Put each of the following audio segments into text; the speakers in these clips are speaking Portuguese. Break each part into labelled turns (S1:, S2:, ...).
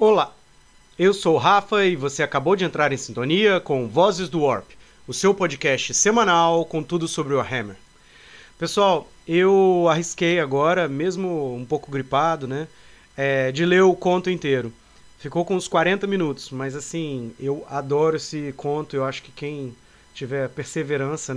S1: Olá, eu sou o Rafa e você acabou de entrar em sintonia com Vozes do Warp, o seu podcast semanal com tudo sobre o Warhammer. Pessoal, eu arrisquei agora, mesmo um pouco gripado, de ler o conto inteiro. Ficou com uns 40 minutos, mas assim, eu adoro esse conto, eu acho que quem tiver perseverança,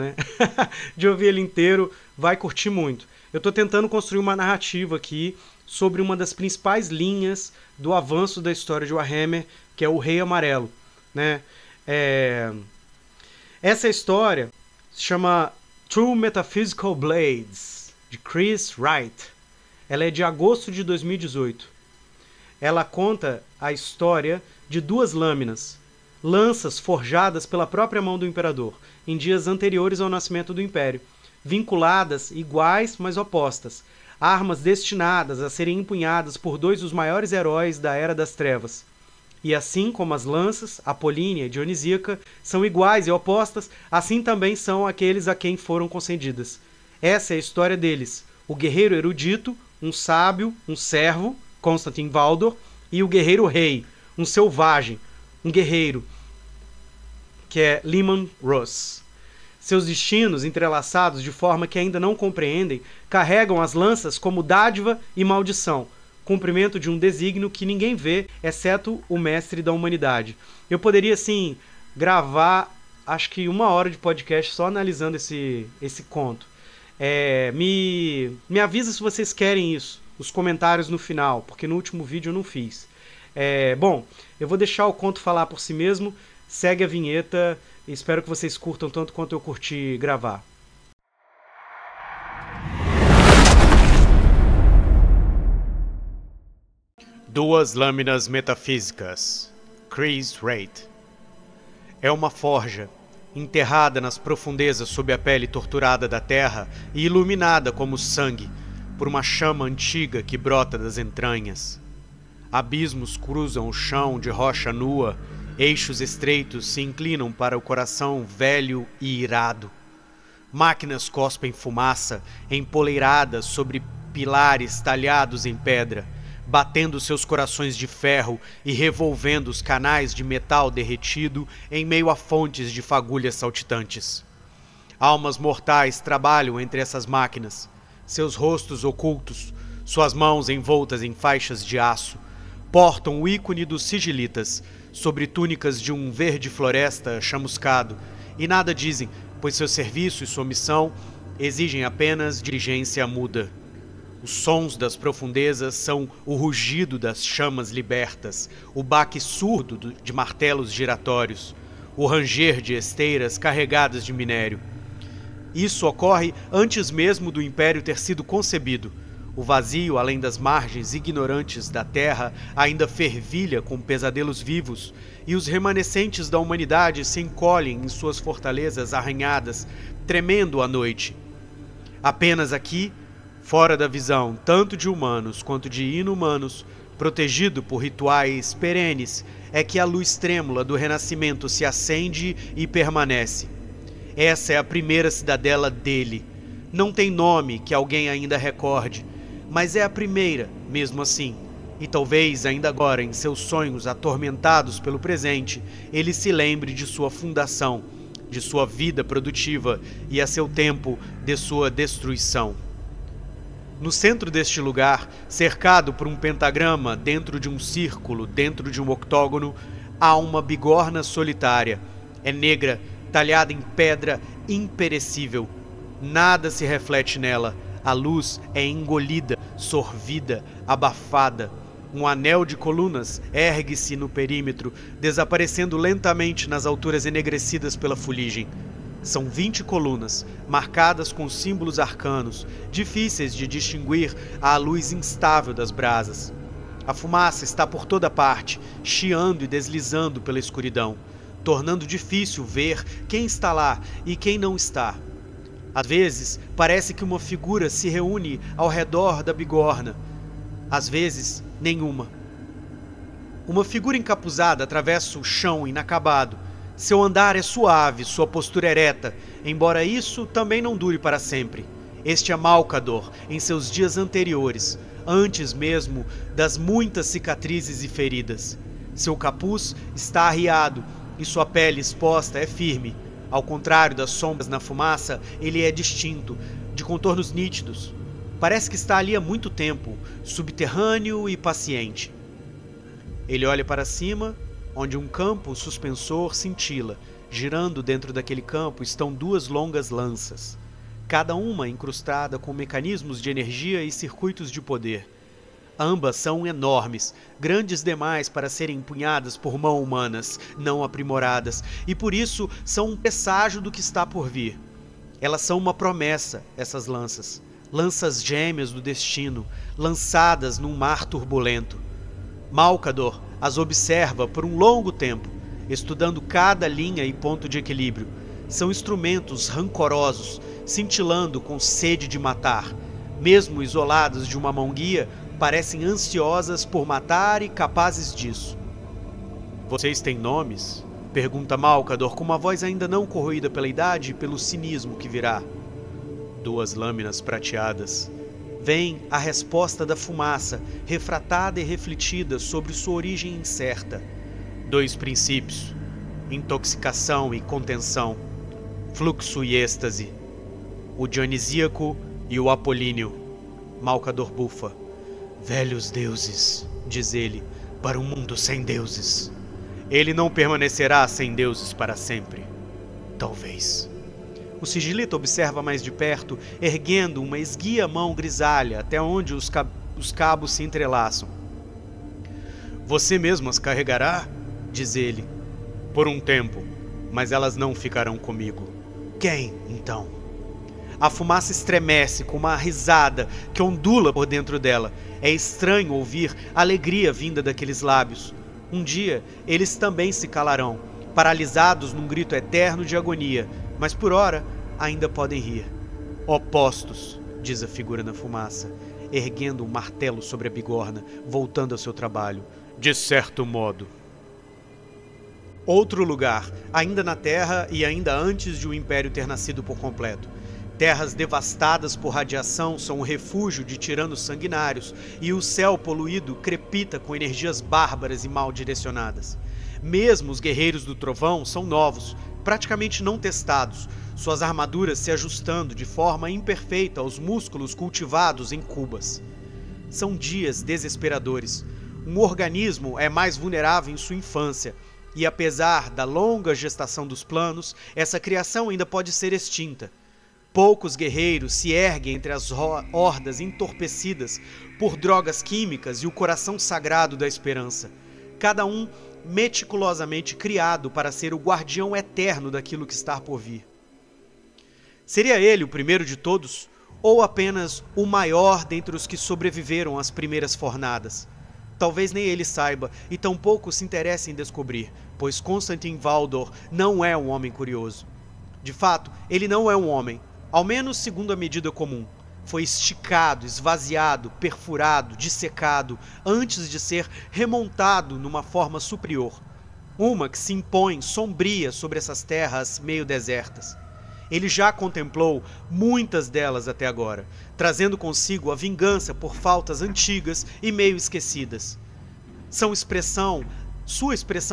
S1: de ouvir ele inteiro, vai curtir muito. Eu estou tentando construir uma narrativa aqui sobre uma das principais linhas do avanço da história de Warhammer, que é o Rei Amarelo, Essa história se chama True Metaphysical Blades, de Chris Wright. Ela é de agosto de 2018. Ela conta a história de duas lâminas, lanças forjadas pela própria mão do Imperador, em dias anteriores ao nascimento do Império, vinculadas iguais, mas opostas, armas destinadas a serem empunhadas por dois dos maiores heróis da Era das Trevas. E assim como as lanças, Apolínea e Dionisíaca, são iguais e opostas, assim também são aqueles a quem foram concedidas. Essa é a história deles, o guerreiro erudito, um sábio, um servo, Constantin Valdor, e o guerreiro rei, um selvagem, um guerreiro, que é Leman Russ. Seus destinos, entrelaçados de forma que ainda não compreendem, carregam as lanças como dádiva e maldição, cumprimento de um desígnio que ninguém vê, exceto o mestre da humanidade. Eu poderia, assim, gravar, acho que 1 hora de podcast só analisando esse conto. Me avisa se vocês querem isso, os comentários no final, porque no último vídeo eu não fiz. Bom, eu vou deixar o conto falar por si mesmo, segue a vinheta. Espero que vocês curtam tanto quanto eu curti gravar. Duas lâminas metafísicas. Chris Wright. É uma forja, enterrada nas profundezas sob a pele torturada da terra e iluminada como sangue por uma chama antiga que brota das entranhas. Abismos cruzam o chão de rocha nua. Eixos estreitos se inclinam para o coração velho e irado. Máquinas cospem fumaça, empoleiradas sobre pilares talhados em pedra, batendo seus corações de ferro e revolvendo os canais de metal derretido em meio a fontes de fagulhas saltitantes. Almas mortais trabalham entre essas máquinas, seus rostos ocultos, suas mãos envoltas em faixas de aço, portam o ícone dos sigilitas, sobre túnicas de um verde floresta chamuscado, e nada dizem, pois seu serviço e sua missão exigem apenas diligência muda. Os sons das profundezas são o rugido das chamas libertas, o baque surdo de martelos giratórios, o ranger de esteiras carregadas de minério. Isso ocorre antes mesmo do Império ter sido concebido. O vazio, além das margens ignorantes da terra, ainda fervilha com pesadelos vivos, e os remanescentes da humanidade se encolhem em suas fortalezas arranhadas, tremendo à noite. Apenas aqui, fora da visão tanto de humanos quanto de inumanos, protegido por rituais perenes, é que a luz trêmula do renascimento se acende e permanece. Essa é a primeira cidadela dele. Não tem nome que alguém ainda recorde, mas é a primeira, mesmo assim, e talvez ainda agora, em seus sonhos atormentados pelo presente, ele se lembre de sua fundação, de sua vida produtiva e, a seu tempo, de sua destruição. No centro deste lugar, cercado por um pentagrama dentro de um círculo, dentro de um octógono, há uma bigorna solitária. É negra, talhada em pedra imperecível. Nada se reflete nela. A luz é engolida, sorvida, abafada. Um anel de colunas ergue-se no perímetro, desaparecendo lentamente nas alturas enegrecidas pela fuligem. São 20 colunas, marcadas com símbolos arcanos, difíceis de distinguir à luz instável das brasas. A fumaça está por toda parte, chiando e deslizando pela escuridão, tornando difícil ver quem está lá e quem não está. Às vezes, parece que uma figura se reúne ao redor da bigorna. Às vezes, nenhuma. Uma figura encapuzada atravessa o chão inacabado. Seu andar é suave, sua postura ereta, embora isso também não dure para sempre. Este é Malcador, em seus dias anteriores, antes mesmo das muitas cicatrizes e feridas. Seu capuz está arriado e sua pele exposta é firme. Ao contrário das sombras na fumaça, ele é distinto, de contornos nítidos. Parece que está ali há muito tempo, subterrâneo e paciente. Ele olha para cima, onde um campo suspensor cintila. Girando dentro daquele campo estão 2 longas lanças, cada uma incrustada com mecanismos de energia e circuitos de poder. Ambas são enormes, grandes demais para serem empunhadas por mãos humanas, não aprimoradas, e por isso são um presságio do que está por vir. Elas são uma promessa, essas lanças, lanças gêmeas do destino, lançadas num mar turbulento. Malcador as observa por um longo tempo, estudando cada linha e ponto de equilíbrio. São instrumentos rancorosos, cintilando com sede de matar. Mesmo isoladas de uma mão guia, parecem ansiosas por matar e capazes disso. Vocês têm nomes? Pergunta Malcador com uma voz ainda não corroída pela idade e pelo cinismo que virá. 2 lâminas prateadas. Vem a resposta da fumaça, refratada e refletida sobre sua origem incerta. 2 princípios: intoxicação e contenção, fluxo e êxtase. O dionisíaco e o apolíneo. Malcador bufa. Velhos deuses, diz ele, para um mundo sem deuses. Ele não permanecerá sem deuses para sempre. Talvez. O sigilita observa mais de perto, erguendo uma esguia mão grisalha até onde os cabos se entrelaçam. Você mesmo as carregará? Diz ele. Por um tempo, mas elas não ficarão comigo. Quem, então? A fumaça estremece com uma risada que ondula por dentro dela. É estranho ouvir a alegria vinda daqueles lábios. Um dia, eles também se calarão, paralisados num grito eterno de agonia, mas por ora ainda podem rir. Opostos, diz a figura na fumaça, erguendo um martelo sobre a bigorna, voltando ao seu trabalho. De certo modo. Outro lugar, ainda na Terra e ainda antes de o Império ter nascido por completo. Terras devastadas por radiação são um refúgio de tiranos sanguinários e o céu poluído crepita com energias bárbaras e mal direcionadas. Mesmo os guerreiros do trovão são novos, praticamente não testados, suas armaduras se ajustando de forma imperfeita aos músculos cultivados em cubas. São dias desesperadores. Um organismo é mais vulnerável em sua infância, e apesar da longa gestação dos planos, essa criação ainda pode ser extinta. Poucos guerreiros se erguem entre as hordas entorpecidas por drogas químicas e o coração sagrado da esperança. Cada um meticulosamente criado para ser o guardião eterno daquilo que está por vir. Seria ele o primeiro de todos, ou apenas o maior dentre os que sobreviveram às primeiras fornadas? Talvez nem ele saiba, e tampouco se interesse em descobrir, pois Constantin Valdor não é um homem curioso. De fato, ele não é um homem, ao menos segundo a medida comum. Foi esticado, esvaziado, perfurado, dissecado, antes de ser remontado numa forma superior. Uma que se impõe sombria sobre essas terras meio desertas. Ele já contemplou muitas delas até agora, trazendo consigo a vingança por faltas antigas e meio esquecidas. Sua expressão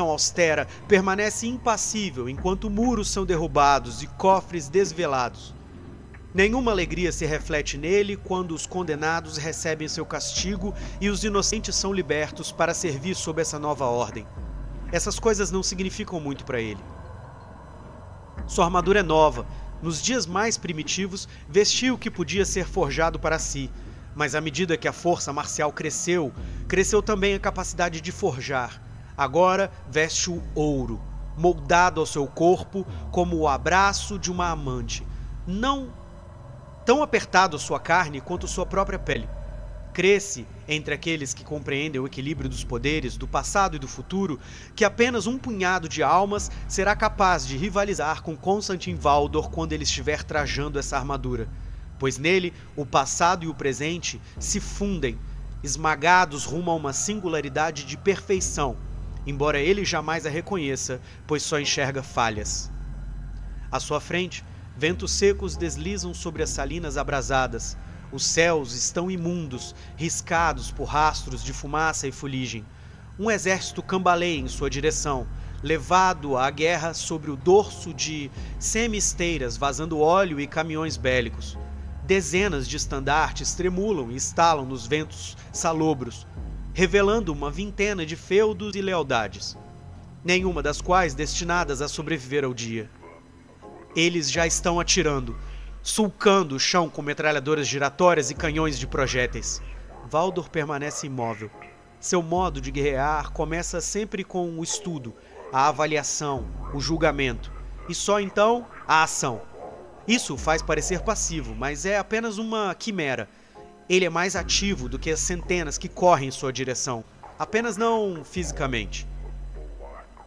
S1: austera permanece impassível enquanto muros são derrubados e cofres desvelados. Nenhuma alegria se reflete nele quando os condenados recebem seu castigo e os inocentes são libertos para servir sob essa nova ordem. Essas coisas não significam muito para ele. Sua armadura é nova. Nos dias mais primitivos, vestiu o que podia ser forjado para si, mas à medida que a força marcial cresceu, cresceu também a capacidade de forjar. Agora veste o ouro, moldado ao seu corpo como o abraço de uma amante, não tão apertado à sua carne quanto sua própria pele. Cresce entre aqueles que compreendem o equilíbrio dos poderes, do passado e do futuro, que apenas um punhado de almas será capaz de rivalizar com Constantin Valdor quando ele estiver trajando essa armadura, pois nele o passado e o presente se fundem, esmagados rumo a uma singularidade de perfeição, embora ele jamais a reconheça, pois só enxerga falhas. À sua frente, ventos secos deslizam sobre as salinas abrasadas. Os céus estão imundos, riscados por rastros de fumaça e fuligem. Um exército cambaleia em sua direção, levado à guerra sobre o dorso de semi-esteiras vazando óleo e caminhões bélicos. Dezenas de estandartes tremulam e estalam nos ventos salobros, revelando uma vintena de feudos e lealdades, nenhuma das quais destinadas a sobreviver ao dia. Eles já estão atirando, sulcando o chão com metralhadoras giratórias e canhões de projéteis. Valdor permanece imóvel. Seu modo de guerrear começa sempre com o estudo, a avaliação, o julgamento, e só então a ação. Isso o faz parecer passivo, mas é apenas uma quimera. Ele é mais ativo do que as centenas que correm em sua direção, apenas não fisicamente.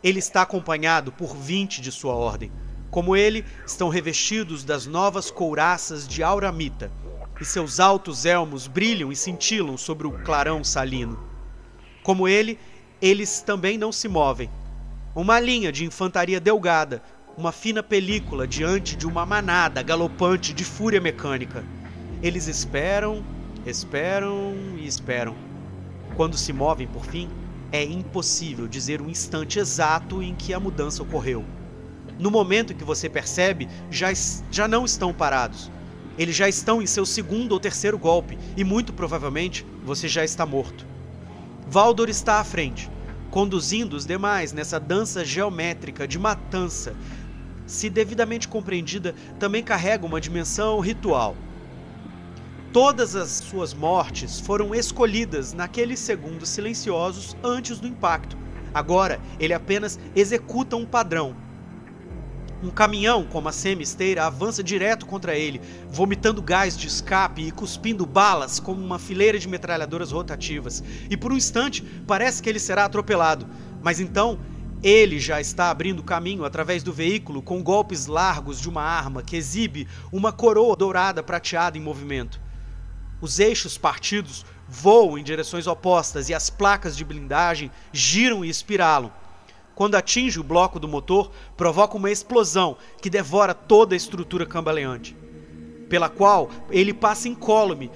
S1: Ele está acompanhado por 20 de sua ordem. Como ele, estão revestidos das novas couraças de auramita, e seus altos elmos brilham e cintilam sobre o clarão salino. Como ele, eles também não se movem. Uma linha de infantaria delgada, uma fina película diante de uma manada galopante de fúria mecânica. Eles esperam, esperam e esperam. Quando se movem, por fim, é impossível dizer o instante exato em que a mudança ocorreu. No momento em que você percebe, já não estão parados. Eles já estão em seu segundo ou terceiro golpe e, muito provavelmente, você já está morto. Valdor está à frente, conduzindo os demais nessa dança geométrica de matança. Se devidamente compreendida, também carrega uma dimensão ritual. Todas as suas mortes foram escolhidas naqueles segundos silenciosos antes do impacto. Agora, ele apenas executa um padrão. Um caminhão com uma semi-esteira avança direto contra ele, vomitando gás de escape e cuspindo balas como uma fileira de metralhadoras rotativas. E por um instante, parece que ele será atropelado. Mas então, ele já está abrindo caminho através do veículo com golpes largos de uma arma que exibe uma coroa dourada prateada em movimento. Os eixos partidos voam em direções opostas e as placas de blindagem giram e espiralam. Quando atinge o bloco do motor, provoca uma explosão que devora toda a estrutura cambaleante, pela qual ele passa incólume,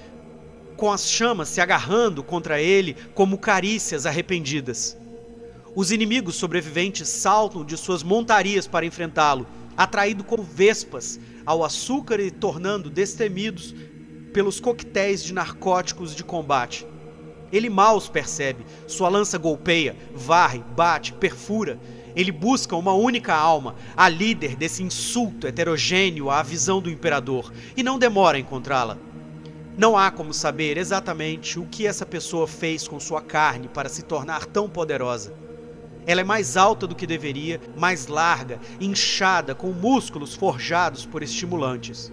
S1: com as chamas se agarrando contra ele como carícias arrependidas. Os inimigos sobreviventes saltam de suas montarias para enfrentá-lo, atraído como vespas ao açúcar e tornando destemidos pelos coquetéis de narcóticos de combate. Ele mal os percebe, sua lança golpeia, varre, bate, perfura. Ele busca uma única alma, a líder desse insulto heterogêneo à visão do imperador, e não demora a encontrá-la. Não há como saber exatamente o que essa pessoa fez com sua carne para se tornar tão poderosa. Ela é mais alta do que deveria, mais larga, inchada, com músculos forjados por estimulantes.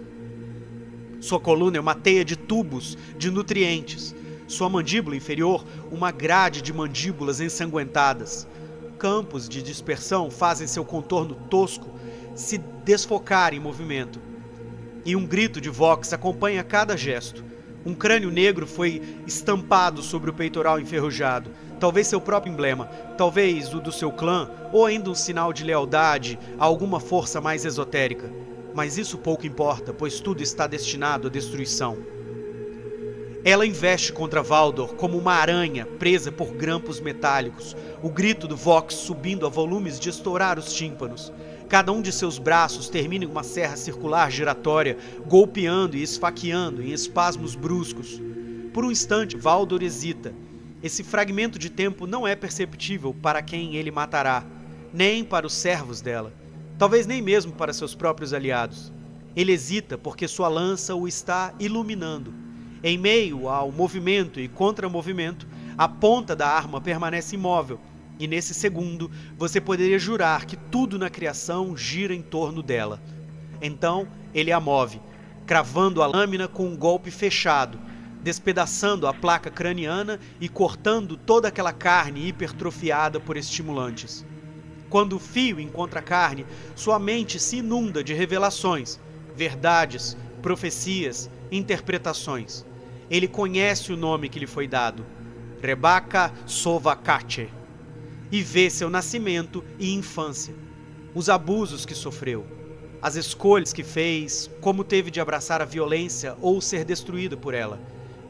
S1: Sua coluna é uma teia de tubos de nutrientes. Sua mandíbula inferior, uma grade de mandíbulas ensanguentadas. Campos de dispersão fazem seu contorno tosco se desfocar em movimento. E um grito de Vox acompanha cada gesto. Um crânio negro foi estampado sobre o peitoral enferrujado. Talvez seu próprio emblema, talvez o do seu clã, ou ainda um sinal de lealdade a alguma força mais esotérica. Mas isso pouco importa, pois tudo está destinado à destruição. Ela investe contra Valdor como uma aranha presa por grampos metálicos, o grito do Vox subindo a volumes de estourar os tímpanos. Cada um de seus braços termina em uma serra circular giratória, golpeando e esfaqueando em espasmos bruscos. Por um instante, Valdor hesita. Esse fragmento de tempo não é perceptível para quem ele matará, nem para os servos dela, talvez nem mesmo para seus próprios aliados. Ele hesita porque sua lança o está iluminando. Em meio ao movimento e contra-movimento, a ponta da arma permanece imóvel, e nesse segundo você poderia jurar que tudo na criação gira em torno dela. Então ele a move, cravando a lâmina com um golpe fechado, despedaçando a placa craniana e cortando toda aquela carne hipertrofiada por estimulantes. Quando o fio encontra a carne, sua mente se inunda de revelações, verdades, profecias, interpretações. Ele conhece o nome que lhe foi dado, Rebecca Sovacache, e vê seu nascimento e infância, os abusos que sofreu, as escolhas que fez, como teve de abraçar a violência ou ser destruído por ela,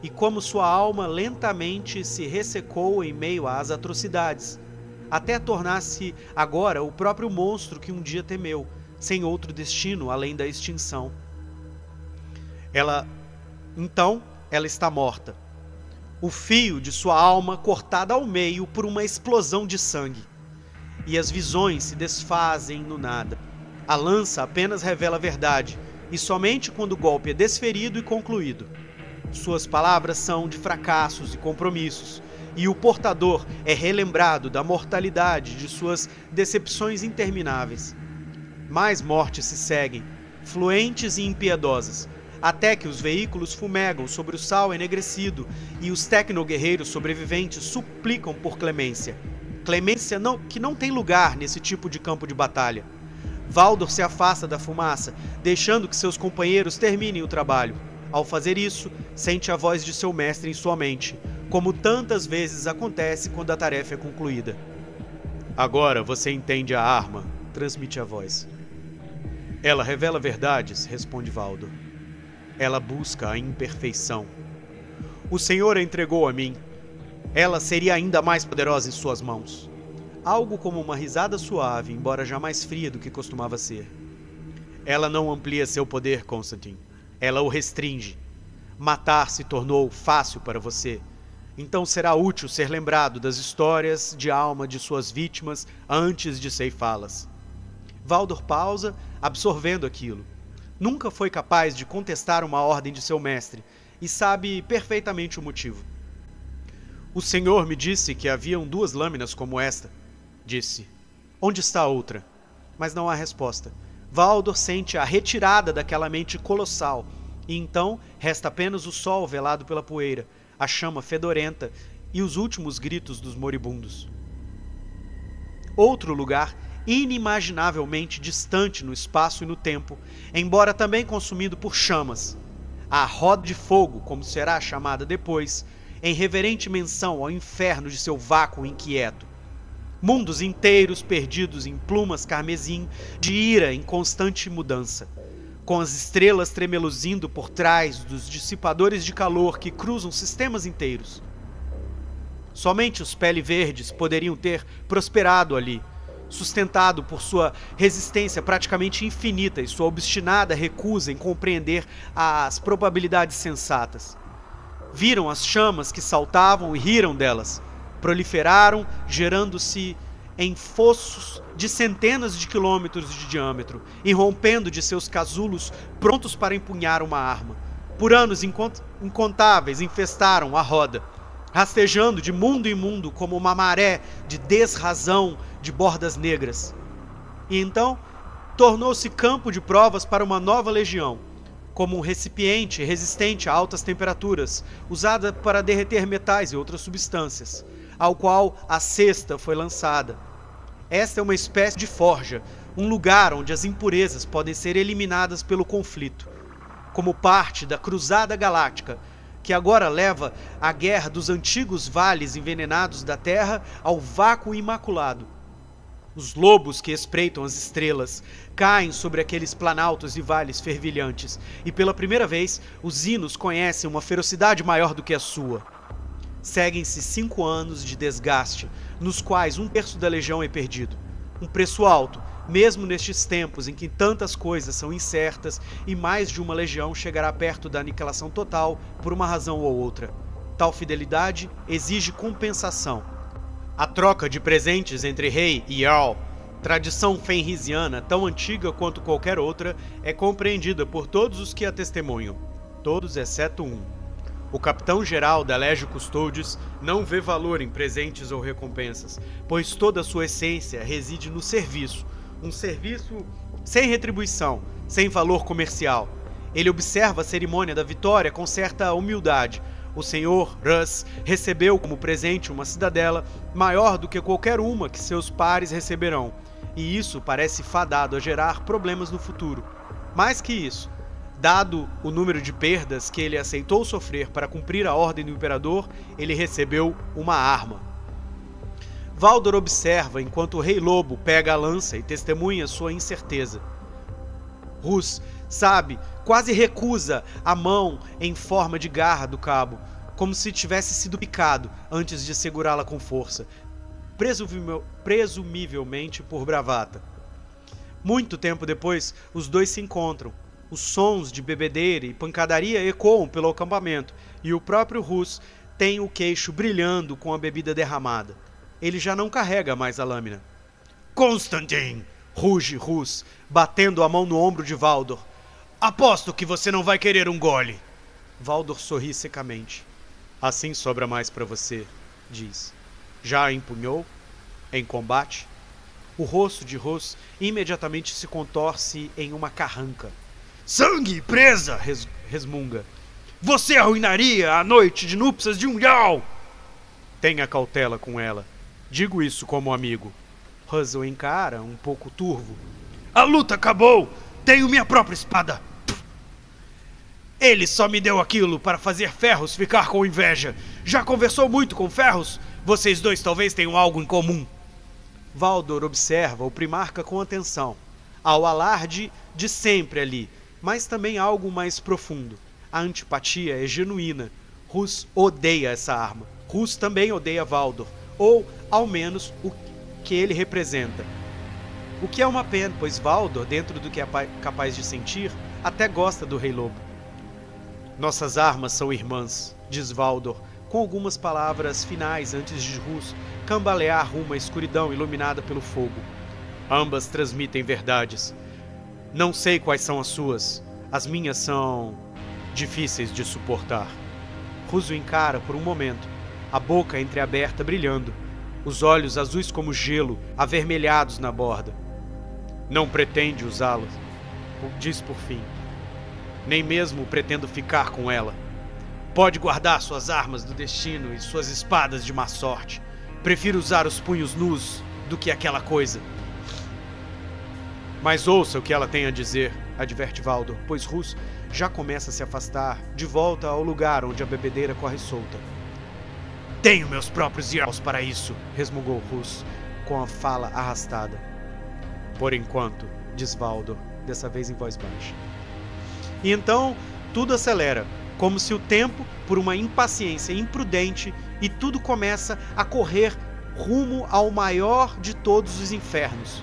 S1: e como sua alma lentamente se ressecou em meio às atrocidades, até tornar-se agora o próprio monstro que um dia temeu, sem outro destino além da extinção. Então, ela está morta. O fio de sua alma cortado ao meio por uma explosão de sangue. E as visões se desfazem no nada. A lança apenas revela a verdade, e somente quando o golpe é desferido e concluído. Suas palavras são de fracassos e compromissos, e o portador é relembrado da mortalidade de suas decepções intermináveis. Mais mortes se seguem, fluentes e impiedosas, até que os veículos fumegam sobre o sal enegrecido e os tecno-guerreiros sobreviventes suplicam por clemência. Clemência que não tem lugar nesse tipo de campo de batalha. Valdor se afasta da fumaça, deixando que seus companheiros terminem o trabalho. Ao fazer isso, sente a voz de seu mestre em sua mente, como tantas vezes acontece quando a tarefa é concluída. Agora você entende a arma, transmite a voz. Ela revela verdades, responde Valdor. Ela busca a imperfeição. O Senhor a entregou a mim. Ela seria ainda mais poderosa em suas mãos. Algo como uma risada suave, embora já mais fria do que costumava ser. Ela não amplia seu poder, Constantine. Ela o restringe. Matar se tornou fácil para você. Então será útil ser lembrado das histórias de alma de suas vítimas antes de ceifá-las. Valdor pausa, absorvendo aquilo. Nunca foi capaz de contestar uma ordem de seu mestre, e sabe perfeitamente o motivo. O Senhor me disse que haviam 2 lâminas como esta, disse. Onde está a outra? Mas não há resposta. Valdor sente a retirada daquela mente colossal, e então resta apenas o sol velado pela poeira, a chama fedorenta e os últimos gritos dos moribundos. Outro lugar inimaginavelmente distante no espaço e no tempo, embora também consumido por chamas. A roda de fogo, como será chamada depois, em reverente menção ao inferno de seu vácuo inquieto. Mundos inteiros perdidos em plumas carmesim de ira em constante mudança, com as estrelas tremeluzindo por trás dos dissipadores de calor que cruzam sistemas inteiros. Somente os pele verdes poderiam ter prosperado ali, sustentado por sua resistência praticamente infinita e sua obstinada recusa em compreender as probabilidades sensatas. Viram as chamas que saltavam e riram delas, proliferaram, gerando-se em fossos de centenas de quilômetros de diâmetro, irrompendo de seus casulos prontos para empunhar uma arma. Por anos incontáveis infestaram a roda, rastejando de mundo em mundo como uma maré de desrazão de bordas negras. E então tornou-se campo de provas para uma nova legião, como um recipiente resistente a altas temperaturas, usada para derreter metais e outras substâncias, ao qual a cesta foi lançada. Esta é uma espécie de forja, um lugar onde as impurezas podem ser eliminadas pelo conflito, como parte da Cruzada Galáctica, que agora leva a guerra dos antigos vales envenenados da Terra ao vácuo imaculado. Os lobos que espreitam as estrelas caem sobre aqueles planaltos e vales fervilhantes, e pela primeira vez os hinos conhecem uma ferocidade maior do que a sua. Seguem-se 5 anos de desgaste, nos quais 1/3 da legião é perdido. Um preço alto, mesmo nestes tempos em que tantas coisas são incertas e mais de uma legião chegará perto da aniquilação total por uma razão ou outra. Tal fidelidade exige compensação. A troca de presentes entre rei e Jarl, tradição fenrisiana tão antiga quanto qualquer outra, é compreendida por todos os que a testemunham, todos exceto um. O capitão-geral da Legio Custodes não vê valor em presentes ou recompensas, pois toda a sua essência reside no serviço, um serviço sem retribuição, sem valor comercial. Ele observa a cerimônia da vitória com certa humildade. O senhor Russ recebeu como presente uma cidadela maior do que qualquer uma que seus pares receberão, e isso parece fadado a gerar problemas no futuro. Mais que isso, dado o número de perdas que ele aceitou sofrer para cumprir a ordem do imperador, ele recebeu uma arma. Valdor observa enquanto o Rei Lobo pega a lança e testemunha sua incerteza. Rus, sabe, quase recusa a mão em forma de garra do cabo, como se tivesse sido picado antes de segurá-la com força, presumivelmente por bravata. Muito tempo depois, os dois se encontram. Os sons de bebedeira e pancadaria ecoam pelo acampamento, e o próprio Rus tem o queixo brilhando com a bebida derramada. Ele já não carrega mais a lâmina. Constantin! Ruge Rus, batendo a mão no ombro de Valdor. Aposto que você não vai querer um gole. Valdor sorri secamente. Assim sobra mais para você, diz. Já a empunhou? Em combate? O rosto de Rus imediatamente se contorce em uma carranca. Sangue, presa! Resmunga. Você arruinaria a noite de núpcias de um Jarl! Tenha cautela com ela. Digo isso como amigo. Rus o encara, um pouco turvo. A luta acabou! Tenho minha própria espada! Ele só me deu aquilo para fazer Ferros ficar com inveja. Já conversou muito com Ferros? Vocês dois talvez tenham algo em comum. Valdor observa o primarca com atenção. Há o alarde de sempre ali, mas também algo mais profundo. A antipatia é genuína. Rus odeia essa arma. Rus também odeia Valdor, ou, ao menos, o que ele representa. O que é uma pena, pois Valdor, dentro do que é capaz de sentir, até gosta do Rei Lobo. Nossas armas são irmãs, diz Valdor, com algumas palavras finais antes de Rus cambalear rumo à escuridão iluminada pelo fogo. Ambas transmitem verdades. Não sei quais são as suas. As minhas são difíceis de suportar. Rus o encara por um momento, a boca entreaberta brilhando, os olhos azuis como gelo, avermelhados na borda. Não pretende usá-los, diz por fim. Nem mesmo pretendo ficar com ela. Pode guardar suas armas do destino e suas espadas de má sorte. Prefiro usar os punhos nus do que aquela coisa. Mas ouça o que ela tem a dizer, adverte Valdor, pois Rus já começa a se afastar, de volta ao lugar onde a bebedeira corre solta. Tenho meus próprios Jarls para isso, resmungou Rus, com a fala arrastada. Por enquanto, diz Valdor, dessa vez em voz baixa. E então, tudo acelera, como se o tempo, por uma impaciência imprudente, e tudo começa a correr rumo ao maior de todos os infernos.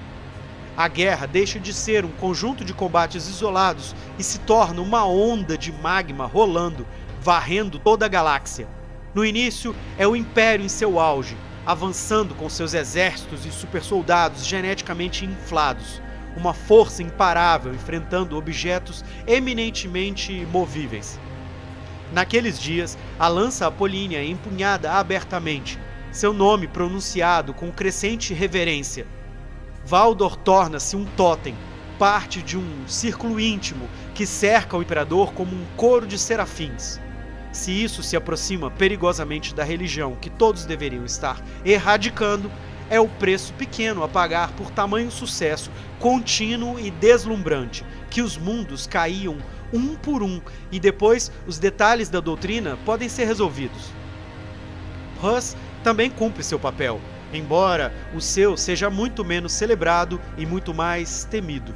S1: A guerra deixa de ser um conjunto de combates isolados e se torna uma onda de magma rolando, varrendo toda a galáxia. No início, é o Império em seu auge, avançando com seus exércitos e supersoldados geneticamente inflados, uma força imparável enfrentando objetos eminentemente movíveis. Naqueles dias, a lança apolínea é empunhada abertamente, seu nome pronunciado com crescente reverência. Valdor torna-se um totem, parte de um círculo íntimo que cerca o imperador como um coro de serafins. Se isso se aproxima perigosamente da religião que todos deveriam estar erradicando, é o preço pequeno a pagar por tamanho sucesso contínuo e deslumbrante, que os mundos caíam um por um, e depois os detalhes da doutrina podem ser resolvidos. Rus também cumpre seu papel, embora o seu seja muito menos celebrado e muito mais temido.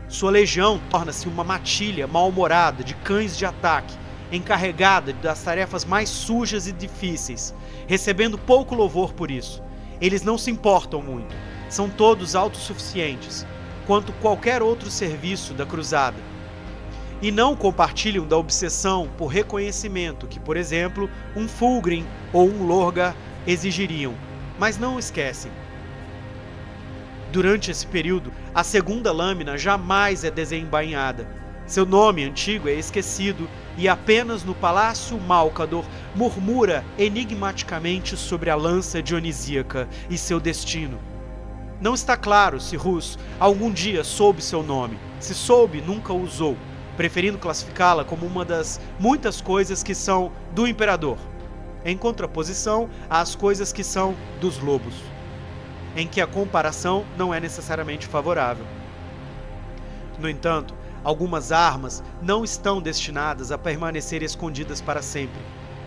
S1: Sua legião torna-se uma matilha mal-humorada de cães de ataque, encarregada das tarefas mais sujas e difíceis, recebendo pouco louvor por isso. Eles não se importam muito, são todos autossuficientes, quanto qualquer outro serviço da cruzada. E não compartilham da obsessão por reconhecimento que, por exemplo, um Fulgrim ou um Lorgar exigiriam, mas não esquecem. Durante esse período, a segunda lâmina jamais é desembainhada. Seu nome antigo é esquecido e apenas no Palácio Malcador murmura enigmaticamente sobre a lança dionisíaca e seu destino. Não está claro se Rus algum dia soube seu nome. Se soube, nunca o usou, preferindo classificá-la como uma das muitas coisas que são do imperador, em contraposição às coisas que são dos lobos, em que a comparação não é necessariamente favorável. No entanto, algumas armas não estão destinadas a permanecer escondidas para sempre,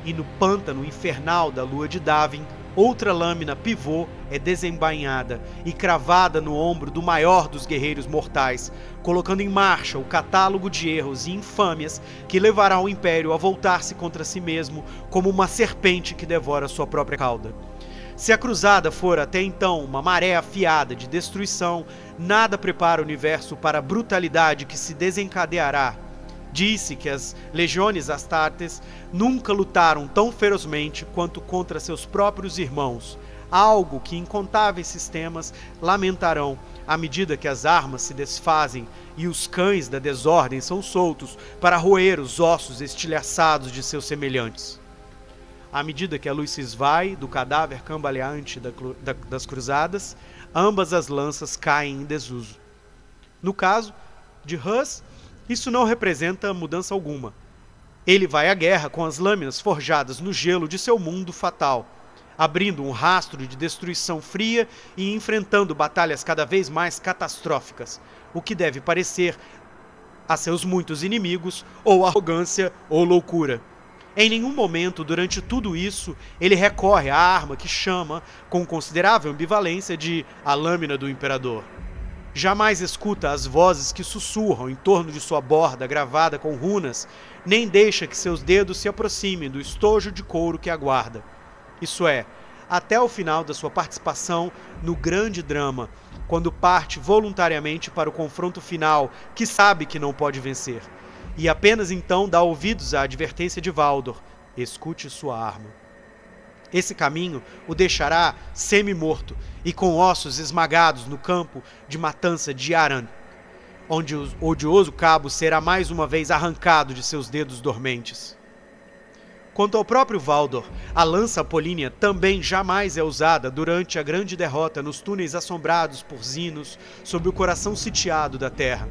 S1: e no pântano infernal da lua de Davin, outra lâmina pivô é desembainhada e cravada no ombro do maior dos guerreiros mortais, colocando em marcha o catálogo de erros e infâmias que levará o Império a voltar-se contra si mesmo como uma serpente que devora sua própria cauda. Se a cruzada for até então uma maré afiada de destruição, nada prepara o universo para a brutalidade que se desencadeará. Disse que as legiões astartes nunca lutaram tão ferozmente quanto contra seus próprios irmãos, algo que incontáveis sistemas lamentarão à medida que as armas se desfazem e os cães da desordem são soltos para roer os ossos estilhaçados de seus semelhantes. À medida que a luz se esvai do cadáver cambaleante das cruzadas, ambas as lanças caem em desuso. No caso de Hus, isso não representa mudança alguma. Ele vai à guerra com as lâminas forjadas no gelo de seu mundo fatal, abrindo um rastro de destruição fria e enfrentando batalhas cada vez mais catastróficas, o que deve parecer a seus muitos inimigos ou arrogância ou loucura. Em nenhum momento, durante tudo isso, ele recorre à arma que chama, com considerável ambivalência, de a lâmina do imperador. Jamais escuta as vozes que sussurram em torno de sua borda gravada com runas, nem deixa que seus dedos se aproximem do estojo de couro que aguarda. Isso é, até o final da sua participação no grande drama, quando parte voluntariamente para o confronto final, que sabe que não pode vencer. E apenas então dá ouvidos à advertência de Valdor: escute sua arma. Esse caminho o deixará semi-morto e com ossos esmagados no campo de matança de Aran, onde o odioso cabo será mais uma vez arrancado de seus dedos dormentes. Quanto ao próprio Valdor, a lança apolínea também jamais é usada durante a grande derrota nos túneis assombrados por Zinos sob o coração sitiado da terra.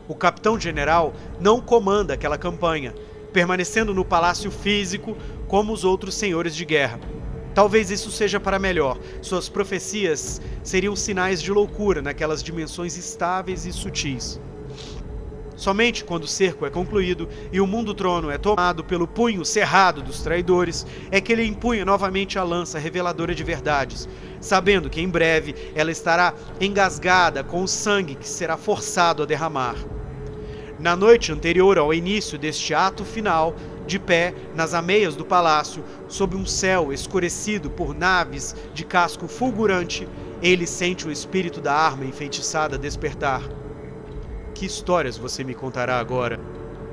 S1: O capitão-general não comanda aquela campanha, permanecendo no palácio físico como os outros senhores de guerra. Talvez isso seja para melhor. Suas profecias seriam sinais de loucura naquelas dimensões estáveis e sutis. Somente quando o cerco é concluído e o mundo-trono é tomado pelo punho cerrado dos traidores, é que ele empunha novamente a lança reveladora de verdades, sabendo que em breve ela estará engasgada com o sangue que será forçado a derramar. Na noite anterior ao início deste ato final, de pé nas ameias do palácio, sob um céu escurecido por naves de casco fulgurante, ele sente o espírito da arma enfeitiçada despertar. Que histórias você me contará agora?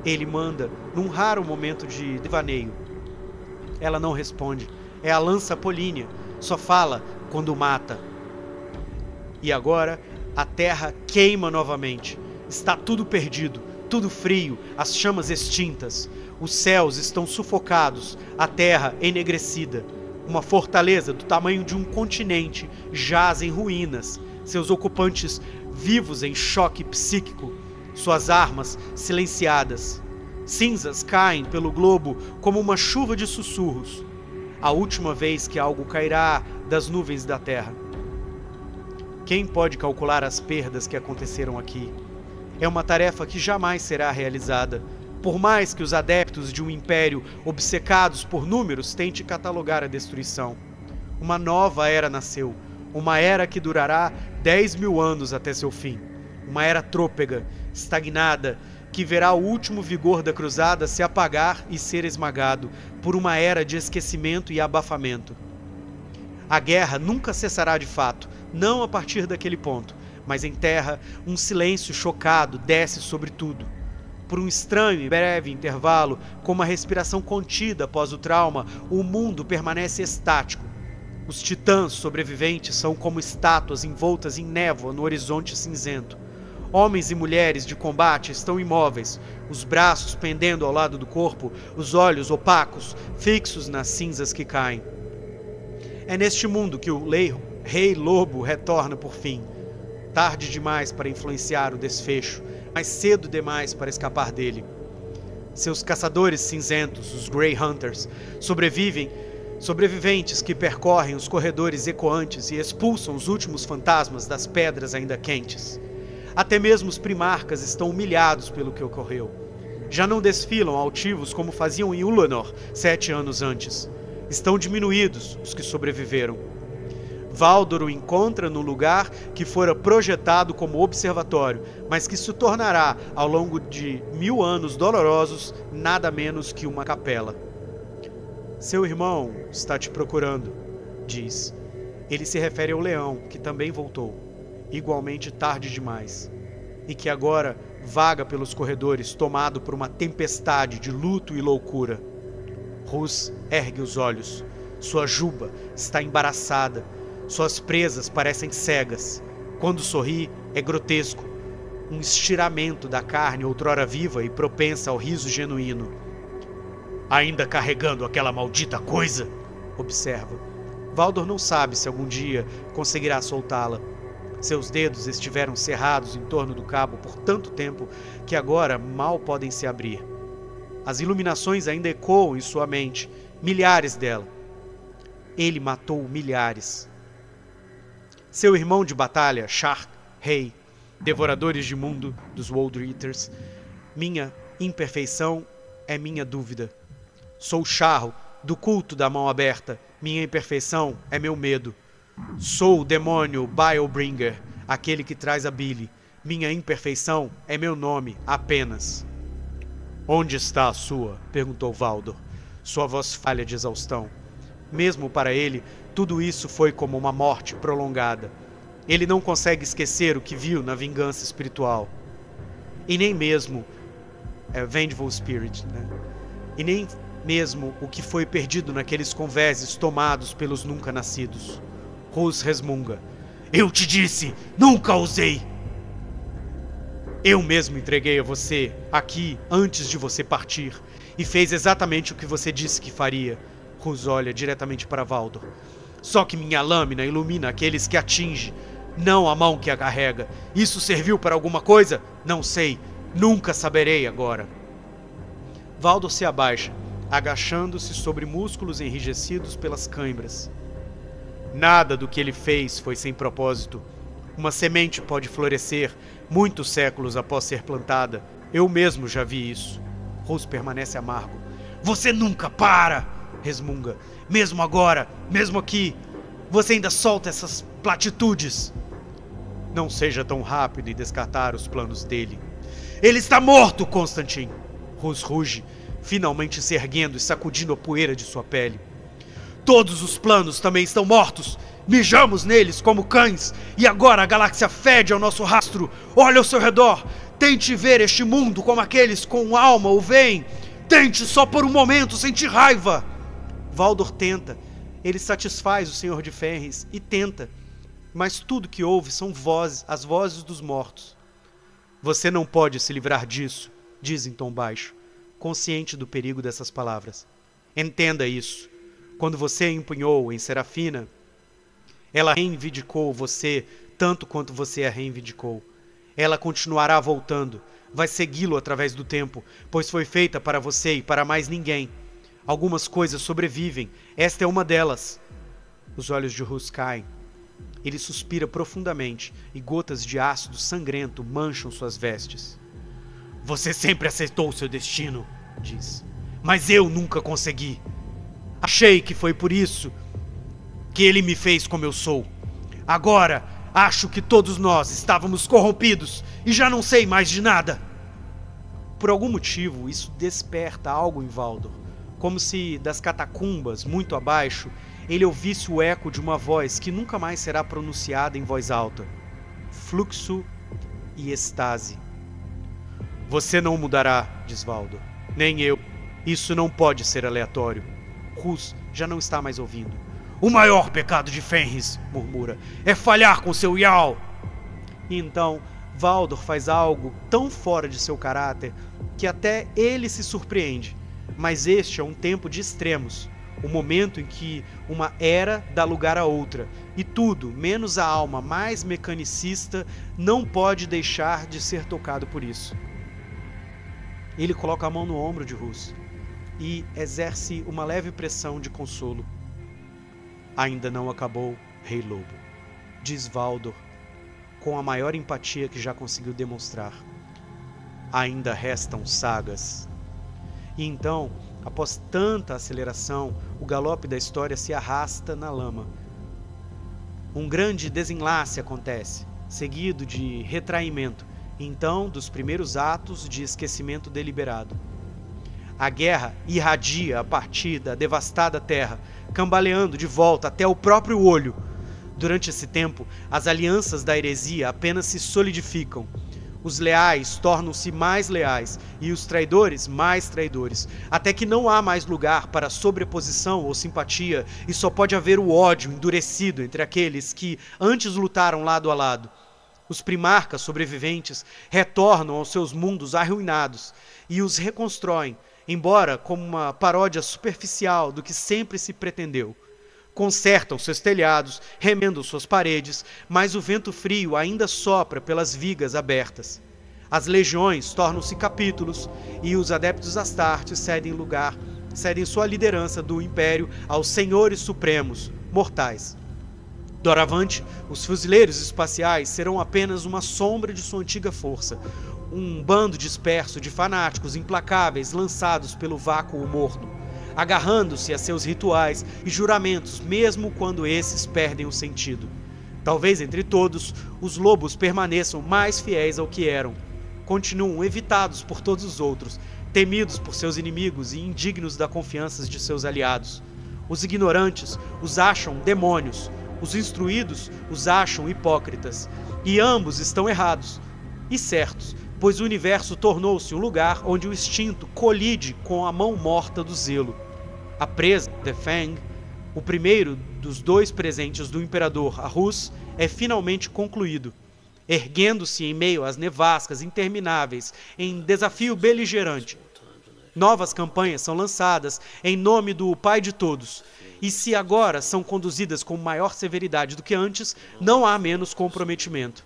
S1: Ele manda, num raro momento de devaneio. Ela não responde. É a lança apolínea. Só fala quando mata. E agora a terra queima novamente. Está tudo perdido. Tudo frio, as chamas extintas, os céus estão sufocados, a terra enegrecida. Uma fortaleza do tamanho de um continente jaz em ruínas, seus ocupantes vivos em choque psíquico, suas armas silenciadas. Cinzas caem pelo globo como uma chuva de sussurros, a última vez que algo cairá das nuvens da terra. Quem pode calcular as perdas que aconteceram aqui? É uma tarefa que jamais será realizada, por mais que os adeptos de um império obcecados por números tentem catalogar a destruição. Uma nova era nasceu, uma era que durará 10.000 anos até seu fim. Uma era trôpega, estagnada, que verá o último vigor da cruzada se apagar e ser esmagado por uma era de esquecimento e abafamento. A guerra nunca cessará de fato, não a partir daquele ponto, mas em terra, um silêncio chocado desce sobre tudo. Por um estranho e breve intervalo, com uma respiração contida após o trauma, o mundo permanece estático. Os titãs sobreviventes são como estátuas envoltas em névoa no horizonte cinzento. Homens e mulheres de combate estão imóveis, os braços pendendo ao lado do corpo, os olhos opacos, fixos nas cinzas que caem. É neste mundo que o Rei Lobo retorna por fim. Tarde demais para influenciar o desfecho, mas cedo demais para escapar dele. Seus caçadores cinzentos, os Grey Hunters, sobreviventes que percorrem os corredores ecoantes e expulsam os últimos fantasmas das pedras ainda quentes. Até mesmo os primarcas estão humilhados pelo que ocorreu. Já não desfilam altivos como faziam em Ullanor 7 anos antes. Estão diminuídos os que sobreviveram. Valdor o encontra no lugar que fora projetado como observatório, mas que se tornará, ao longo de 1000 anos dolorosos, nada menos que uma capela. Seu irmão está te procurando, diz. Ele se refere ao leão, que também voltou, igualmente tarde demais, e que agora vaga pelos corredores, tomado por uma tempestade de luto e loucura. Rus ergue os olhos. Sua juba está embaraçada. Suas presas parecem cegas. Quando sorri, é grotesco. Um estiramento da carne outrora viva e propensa ao riso genuíno. Ainda carregando aquela maldita coisa? Observa. Valdor não sabe se algum dia conseguirá soltá-la. Seus dedos estiveram cerrados em torno do cabo por tanto tempo que agora mal podem se abrir. As iluminações ainda ecoam em sua mente, milhares dela. Ele matou milhares. Seu irmão de batalha, Shark, Rei, devoradores de mundo dos World Eaters, minha imperfeição é minha dúvida. Sou Charro, do culto da mão aberta, minha imperfeição é meu medo. Sou o demônio Biobringer, aquele que traz a bile. Minha imperfeição é meu nome, apenas. Onde está a sua? Perguntou Valdor. Sua voz falha de exaustão. Mesmo para ele, tudo isso foi como uma morte prolongada. Ele não consegue esquecer o que viu na vingança espiritual. E nem mesmo Vengeful Spirit, né? E nem mesmo o que foi perdido naqueles convéses tomados pelos nunca nascidos. Rus resmunga. Eu te disse, nunca usei! Eu mesmo entreguei a você, aqui, antes de você partir, e fez exatamente o que você disse que faria. Rus olha diretamente para Valdor. Só que minha lâmina ilumina aqueles que atinge, não a mão que a carrega. Isso serviu para alguma coisa? Não sei. Nunca saberei agora. Valdor se abaixa, agachando-se sobre músculos enrijecidos pelas cãibras. Nada do que ele fez foi sem propósito. Uma semente pode florescer muitos séculos após ser plantada. Eu mesmo já vi isso. Rus permanece amargo. Você nunca para! Resmunga. Mesmo agora, mesmo aqui, você ainda solta essas platitudes. Não seja tão rápido em descartar os planos dele. Ele está morto, Constantin! Rus ruge, finalmente se erguendo e sacudindo a poeira de sua pele. Todos os planos também estão mortos. Mijamos neles como cães. E agora a galáxia fede ao nosso rastro. Olhe ao seu redor. Tente ver este mundo como aqueles com alma o veem. Tente só por um momento sentir raiva. Valdor tenta. Ele satisfaz o Senhor de Fenris e tenta. Mas tudo que ouve são vozes, as vozes dos mortos. Você não pode se livrar disso, diz em tom baixo, consciente do perigo dessas palavras. Entenda isso. Quando você a empunhou em Serafina, ela reivindicou você tanto quanto você a reivindicou. Ela continuará voltando, vai segui-lo através do tempo, pois foi feita para você e para mais ninguém. Algumas coisas sobrevivem, esta é uma delas. Os olhos de Rus caem. Ele suspira profundamente e gotas de ácido sangrento mancham suas vestes. Você sempre aceitou seu destino, diz. Mas eu nunca consegui. Achei que foi por isso que ele me fez como eu sou. Agora, acho que todos nós estávamos corrompidos e já não sei mais de nada. Por algum motivo, isso desperta algo em Valdor, como se das catacumbas, muito abaixo, ele ouvisse o eco de uma voz que nunca mais será pronunciada em voz alta. Fluxo e estase. Você não mudará, diz Valdor. Nem eu. Isso não pode ser aleatório. Rus já não está mais ouvindo. O maior pecado de Fenris, murmura, é falhar com seu Yaw. E então, Valdor faz algo tão fora de seu caráter que até ele se surpreende. Mas este é um tempo de extremos, o momento em que uma era dá lugar a outra, e tudo, menos a alma mais mecanicista, não pode deixar de ser tocado por isso. Ele coloca a mão no ombro de Rus e exerce uma leve pressão de consolo. Ainda não acabou, Rei Lobo, diz Valdor, com a maior empatia que já conseguiu demonstrar. Ainda restam sagas. E então, Após tanta aceleração, o galope da história se arrasta na lama. Um grande desenlace acontece, seguido de retraimento, e então dos primeiros atos de esquecimento deliberado. A guerra irradia a partir da devastada terra, cambaleando de volta até o próprio olho. Durante esse tempo, as alianças da heresia apenas se solidificam. Os leais tornam-se mais leais e os traidores mais traidores, até que não há mais lugar para sobreposição ou simpatia e só pode haver o ódio endurecido entre aqueles que antes lutaram lado a lado. Os primarcas sobreviventes retornam aos seus mundos arruinados e os reconstroem, embora como uma paródia superficial do que sempre se pretendeu. Consertam seus telhados, remendam suas paredes, mas o vento frio ainda sopra pelas vigas abertas. As legiões tornam-se capítulos e os adeptos Astartes cedem sua liderança do império aos senhores supremos, mortais. Doravante, os fuzileiros espaciais serão apenas uma sombra de sua antiga força, um bando disperso de fanáticos implacáveis lançados pelo vácuo morno, agarrando-se a seus rituais e juramentos, mesmo quando esses perdem o sentido. Talvez entre todos, os lobos permaneçam mais fiéis ao que eram. Continuam evitados por todos os outros, temidos por seus inimigos e indignos da confiança de seus aliados. Os ignorantes os acham demônios, os instruídos os acham hipócritas, e ambos estão errados e certos, pois o universo tornou-se um lugar onde o instinto colide com a mão morta do zelo. A presa, The Fang, o primeiro dos dois presentes do imperador, a Rus, é finalmente concluído. Erguendo-se em meio às nevascas intermináveis, em desafio beligerante. Novas campanhas são lançadas em nome do Pai de Todos, e se agora são conduzidas com maior severidade do que antes, não há menos comprometimento.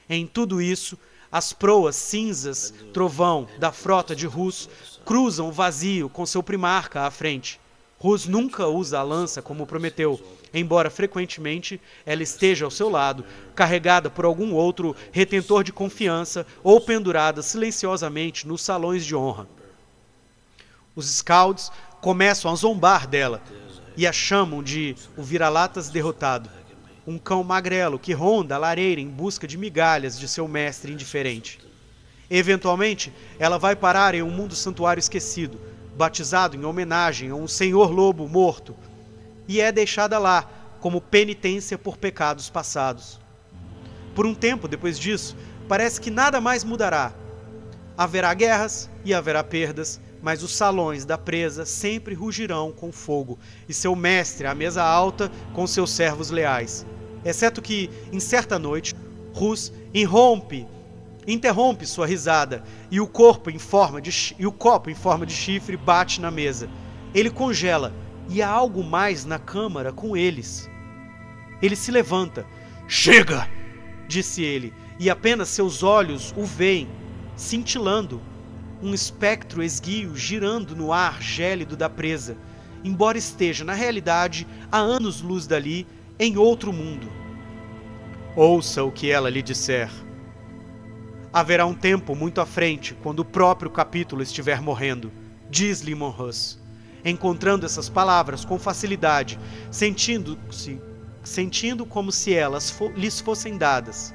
S1: Em tudo isso, as proas cinzas, trovão, da frota de Rus cruzam o vazio com seu primarca à frente. Rus nunca usa a lança como prometeu, embora frequentemente ela esteja ao seu lado, carregada por algum outro retentor de confiança ou pendurada silenciosamente nos salões de honra. Os Scouts começam a zombar dela e a chamam de o vira-latas derrotado, um cão magrelo que ronda a lareira em busca de migalhas de seu mestre indiferente. Eventualmente, ela vai parar em um mundo santuário esquecido, batizado em homenagem a um senhor lobo morto, e é deixada lá como penitência por pecados passados. Por um tempo depois disso, parece que nada mais mudará. Haverá guerras e haverá perdas, mas os salões da presa sempre rugirão com fogo, e seu mestre à mesa alta com seus servos leais. Exceto que, em certa noite, Rus interrompe sua risada e o copo em forma de chifre bate na mesa. Ele congela e há algo mais na câmara com eles. Ele se levanta. "Chega!" disse ele, e apenas seus olhos o veem, cintilando, um espectro esguio girando no ar gélido da presa, embora esteja, na realidade, a anos-luz dali, em outro mundo. Ouça o que ela lhe disser. Haverá um tempo muito à frente, quando o próprio capítulo estiver morrendo, diz Leman Russ, encontrando essas palavras com facilidade, sentindo como se elas lhes fossem dadas.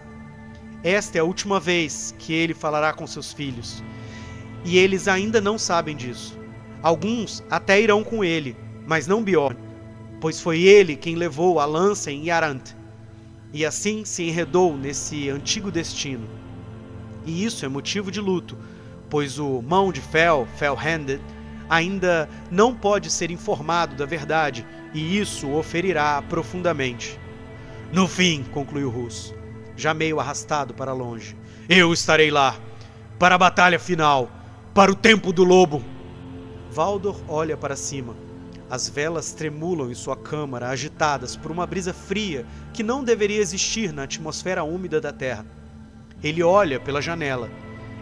S1: Esta é a última vez que ele falará com seus filhos, e eles ainda não sabem disso. Alguns até irão com ele, mas não Bjorn, pois foi ele quem levou a lança em Yarant, e assim se enredou nesse antigo destino. E isso é motivo de luto, pois o mão de Fell-Handed, ainda não pode ser informado da verdade, e isso o ferirá profundamente. No fim, concluiu Rus, já meio arrastado para longe, eu estarei lá, para a batalha final, para o tempo do lobo. Valdor olha para cima. As velas tremulam em sua câmara, agitadas por uma brisa fria que não deveria existir na atmosfera úmida da Terra. Ele olha pela janela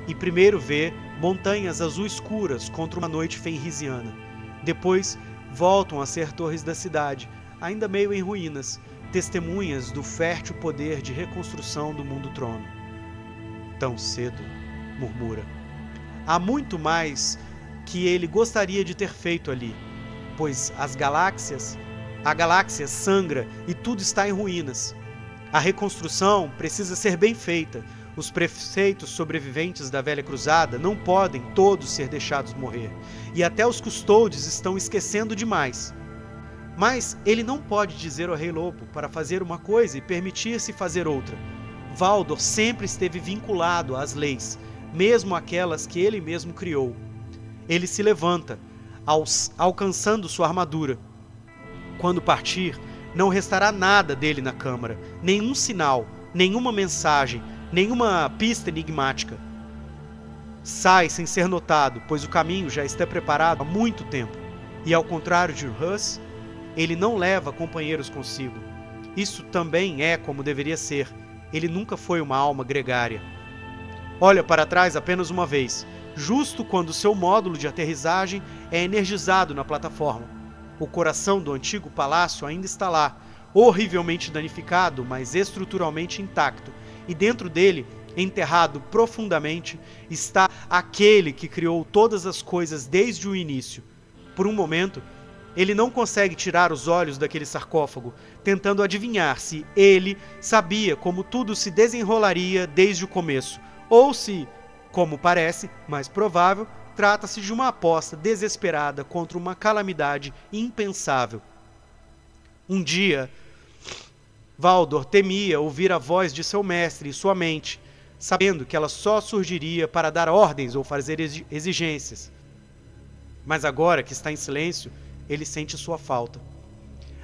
S1: e primeiro vê montanhas azul escuras contra uma noite fenrisiana. Depois voltam a ser torres da cidade, ainda meio em ruínas, testemunhas do fértil poder de reconstrução do mundo-trono. Tão cedo, murmura. Há muito mais que ele gostaria de ter feito ali, pois a galáxia sangra e tudo está em ruínas. A reconstrução precisa ser bem feita. Os preceitos sobreviventes da Velha Cruzada não podem todos ser deixados morrer, e até os Custodes estão esquecendo demais. Mas ele não pode dizer ao Rei Lobo para fazer uma coisa e permitir-se fazer outra. Valdor sempre esteve vinculado às leis, mesmo aquelas que ele mesmo criou. Ele se levanta, alcançando sua armadura. Quando partir, não restará nada dele na câmara, nenhum sinal, nenhuma mensagem, nenhuma pista enigmática. Sai sem ser notado, pois o caminho já está preparado há muito tempo. E ao contrário de Hus, ele não leva companheiros consigo. Isso também é como deveria ser. Ele nunca foi uma alma gregária. Olha para trás apenas uma vez, justo quando seu módulo de aterrissagem é energizado na plataforma. O coração do antigo palácio ainda está lá, horrivelmente danificado, mas estruturalmente intacto, e dentro dele, enterrado profundamente, está aquele que criou todas as coisas desde o início. Por um momento, ele não consegue tirar os olhos daquele sarcófago, tentando adivinhar se ele sabia como tudo se desenrolaria desde o começo, ou se, como parece mais provável, trata-se de uma aposta desesperada contra uma calamidade impensável. Um dia, Valdor temia ouvir a voz de seu mestre em sua mente, sabendo que ela só surgiria para dar ordens ou fazer exigências. Mas agora que está em silêncio, ele sente sua falta.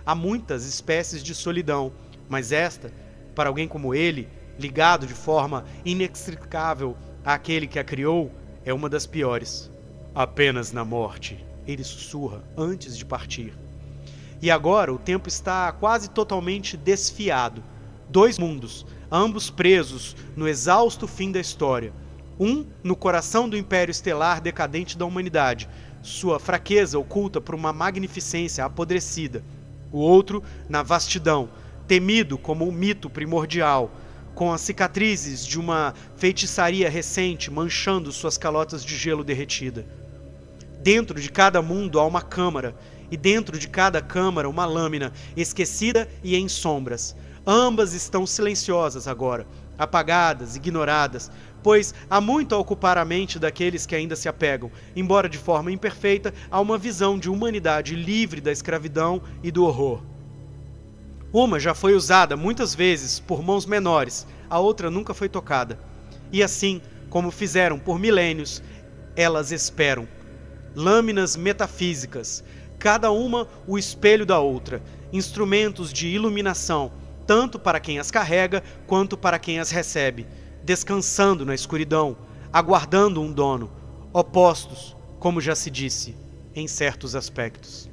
S1: Há muitas espécies de solidão, mas esta, para alguém como ele, ligado de forma inextricável àquele que a criou, é uma das piores. Apenas na morte, ele sussurra antes de partir. E agora o tempo está quase totalmente desfiado. 2 mundos, ambos presos no exausto fim da história. Um no coração do Império Estelar decadente da humanidade, sua fraqueza oculta por uma magnificência apodrecida. O outro na vastidão, temido como um mito primordial, com as cicatrizes de uma feitiçaria recente manchando suas calotas de gelo derretida. Dentro de cada mundo há uma câmara, e dentro de cada câmara uma lâmina, esquecida e em sombras. Ambas estão silenciosas agora, apagadas, ignoradas, pois há muito a ocupar a mente daqueles que ainda se apegam, embora de forma imperfeita, a uma visão de humanidade livre da escravidão e do horror. Uma já foi usada muitas vezes por mãos menores, a outra nunca foi tocada. E assim, como fizeram por milênios, elas esperam. Lâminas metafísicas, cada uma o espelho da outra, instrumentos de iluminação, tanto para quem as carrega quanto para quem as recebe, descansando na escuridão, aguardando um dono, opostos, como já se disse, em certos aspectos.